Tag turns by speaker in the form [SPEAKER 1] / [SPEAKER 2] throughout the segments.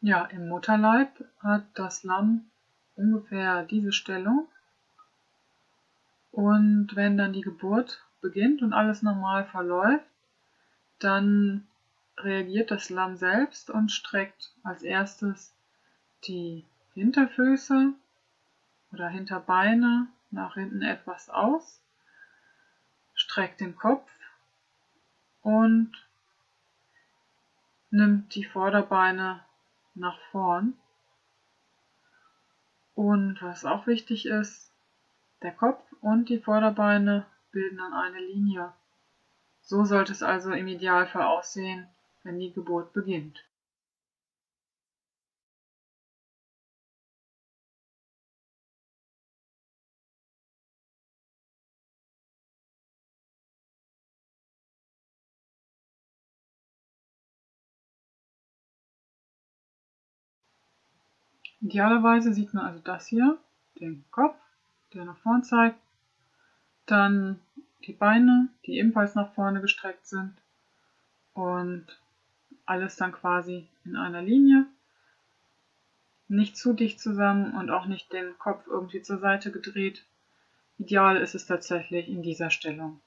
[SPEAKER 1] Ja, im Mutterleib hat das Lamm ungefähr diese Stellung. Und wenn dann die Geburt beginnt und alles normal verläuft, dann reagiert das Lamm selbst und streckt als erstes die Hinterfüße oder Hinterbeine nach hinten etwas aus, streckt den Kopf und nimmt die Vorderbeine nach vorn. Und was auch wichtig ist, der Kopf und die Vorderbeine bilden dann eine Linie. So sollte es also im Idealfall aussehen, wenn die Geburt beginnt. Idealerweise sieht man also das hier, den Kopf, der nach vorn zeigt, dann die Beine, die ebenfalls nach vorne gestreckt sind und alles dann quasi in einer Linie, nicht zu dicht zusammen und auch nicht den Kopf irgendwie zur Seite gedreht. Ideal ist es tatsächlich in dieser Stellung.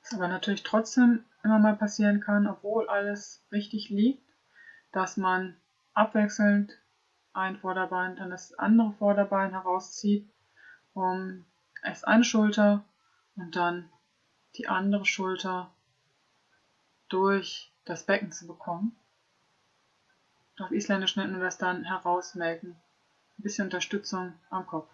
[SPEAKER 1] Was aber natürlich trotzdem immer mal passieren kann, obwohl alles richtig liegt, dass man abwechselnd ein Vorderbein, dann das andere Vorderbein herauszieht, um erst eine Schulter und dann die andere Schulter durch das Becken zu bekommen. Auf Isländisch nennen wir es dann herausmelken. Ein bisschen Unterstützung am Kopf.